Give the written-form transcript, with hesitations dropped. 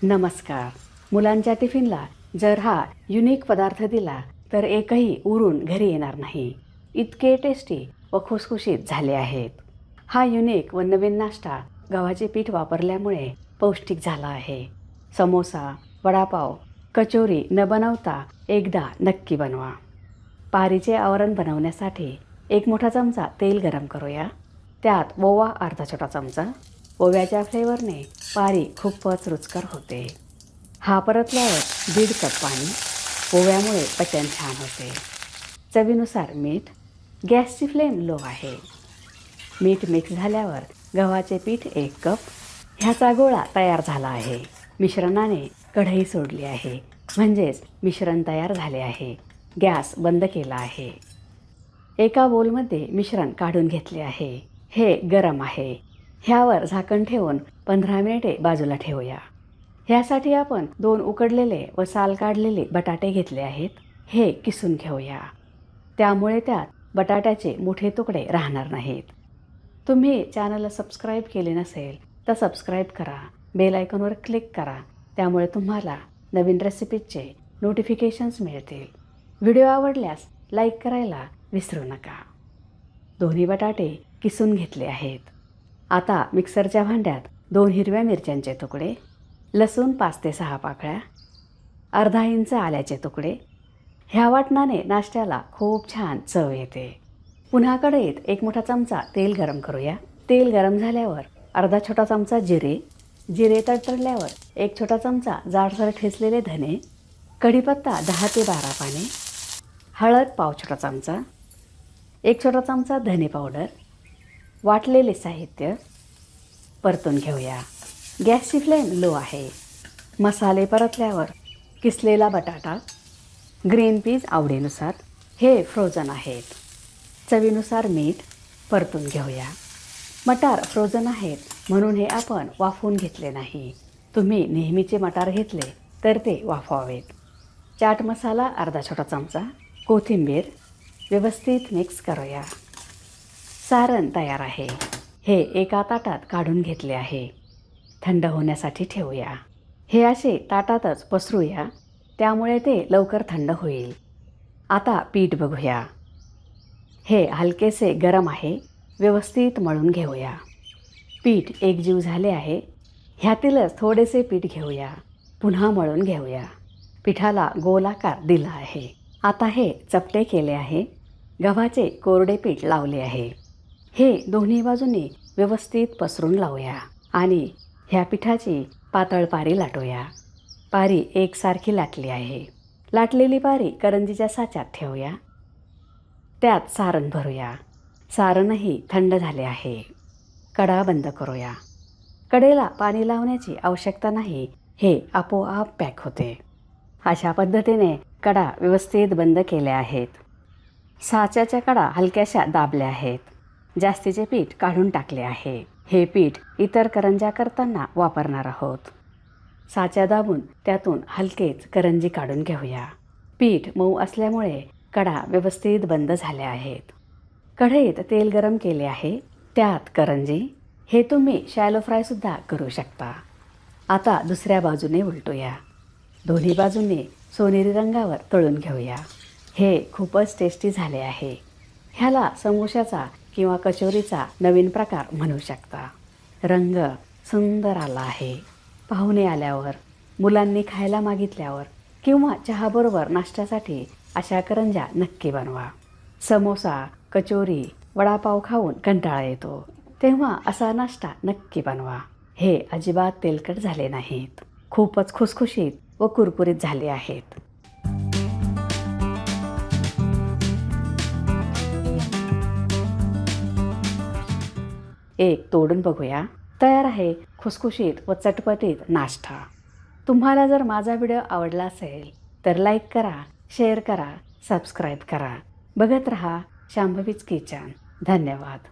नमस्कार. मुलांच्या टिफिनला जर हा युनिक पदार्थ दिला तर एकही उरून घरी येणार नाही. इतके टेस्टी व खुसखुशीत झाले आहेत. हा युनिक व नवीन नाश्ता गव्हाचे पीठ वापरल्यामुळे पौष्टिक झाला आहे. समोसा, वडापाव, कचोरी न बनवता एकदा नक्की बनवा. पारीचे आवरण बनवण्यासाठी एक मोठा चमचा तेल गरम करूया. त्यात ओवा अर्धा छोटा चमचा. ओव्याच्या फ्लेवरने पारी खूपच रुचकर होते. हा परतल्यावर 1.5 कप पाणी. ओव्यामुळे पचन छान होते. चवीनुसार मीठ. गॅसची फ्लेम लो आहे. मीठ मिक्स झाल्यावर गव्हाचे पीठ 1 कप. ह्याचा गोळा तयार झाला आहे. मिश्रणाने कढई सोडली आहे, म्हणजेच मिश्रण तयार झाले आहे. गॅस बंद केला आहे. एका बोलमध्ये मिश्रण काढून घेतले आहे. हे गरम आहे. ह्यावर झाकण ठेवून 15 मिनिटे बाजूला ठेवूया. ह्यासाठी आपण 2 उकडलेले व साल काढलेले बटाटे घेतले आहेत. हे किसून घेऊया. त्यामुळे त्यात बटाट्याचे मोठे तुकडे राहणार नाहीत. तुम्ही चॅनलला सबस्क्राईब केले नसेल तर सबस्क्राईब करा. बेल आयकॉनवर क्लिक करा. त्यामुळे तुम्हाला नवीन रेसिपीजचे नोटिफिकेशन्स मिळतील. व्हिडिओ आवडल्यास लाईक करायला विसरू नका. दोन्ही बटाटे किसून घेतले आहेत. आता मिक्सरच्या भांड्यात 2 हिरव्या मिरच्यांचे तुकडे, लसूण 5 ते 6 पाकळ्या, अर्धा इंच आल्याचे तुकडे. ह्या वाटणाने नाश्त्याला खूप छान चव येते. पुन्हा कढईत 1 मोठा चमचा तेल गरम करूया. तेल गरम झाल्यावर अर्धा छोटा चमचा जिरे. जिरे तडतडल्यावर 1 छोटा चमचा जाडसर ठेचलेले धने, कढीपत्ता 10 ते 12 पाने, हळद पाव छोटा चमचा, 1 छोटा चमचा धने पावडर. वाटलेले साहित्य परतून घेऊया. गॅसची फ्लेम लो आहे. मसाले परतल्यावर किसलेला बटाटा, ग्रीन पीज आवडीनुसार. हे फ्रोझन आहेत. चवीनुसार मीठ परतून घेऊया. मटार फ्रोझन आहेत म्हणून हे आपण वाफवून घेतले नाही. तुम्ही नेहमीचे मटार घेतले तर ते वाफवावेत. चाट मसाला अर्धा छोटा चमचा, कोथिंबीर. व्यवस्थित मिक्स करूया. सारण तयार आहे. हे एका ताटात काढून घेतले आहे. थंड होण्यासाठी ठेवूया. हे असे ताटातच पसरूया, त्यामुळे ते लवकर थंड होईल. आता पीठ बघूया. हे हलकेसे गरम आहे. व्यवस्थित मळून घेऊया. पीठ एकजीव झाले आहे. ह्यातीलच थोडेसे पीठ घेऊया. पुन्हा मळून घेऊया. पिठाला गोल आकार दिला आहे. आता हे चपटे केले आहे. गव्हाचे कोरडे पीठ लावले आहे. हे दोन्ही बाजूंनी व्यवस्थित पसरून लावूया आणि ह्या पिठाची पातळ पारी लाटूया. पारी एकसारखी लाटली आहे. लाटलेली पारी करंजीच्या साच्यात ठेवूया. त्यात सारण भरूया. सारणही थंड झाले आहे. कढा बंद करूया. कढईला पाणी लावण्याची आवश्यकता नाही. हे आपोआप पॅक होते. अशा पद्धतीने कडा व्यवस्थित बंद केल्या आहेत. साच्याच्या कडा हलक्याशा दाबल्या आहेत. जास्तीचे पीठ काढून टाकले आहे. हे पीठ इतर करंज्या करताना वापरणार आहोत. साच्या दाबून त्यातून हलकेच करंजी काढून घेऊया. पीठ मऊ असल्यामुळे कडा व्यवस्थित बंद झाल्या आहेत. कढईत तेल गरम केले आहे. त्यात करंजी. हे तुम्ही शॅलो फ्रायसुद्धा करू शकता. आता दुसऱ्या बाजूने उलटूया. दोन्ही बाजूंनी सोनेरी रंगावर तळून घेऊया. हे खूपच टेस्टी झाले आहे. ह्याला समोशाचा किंवा कचोरीचा नवीन प्रकार म्हणू शकता. रंग सुंदर आला आहे. पाहुणे आल्यावर, मुलांनी खायला मागितल्यावर किंवा चहाबरोबर नाश्त्यासाठी अशा करंज्या नक्की बनवा. समोसा, कचोरी, वडापाव खाऊन कंटाळा येतो, तेव्हा असा नाश्ता नक्की बनवा. हे अजिबात तेलकट झाले नाहीत. खूपच खुसखुशीत व कुरकुरीत झाले आहेत. एक तोडून बघूया. तयार आहे खुसखुशीत व चटपटीत नाश्ता. तुम्हाला जर माझा व्हिडिओ आवडला असेल तर लाईक करा, शेअर करा, सबस्क्राईब करा. बघत रहा शांभवीज किचन. धन्यवाद.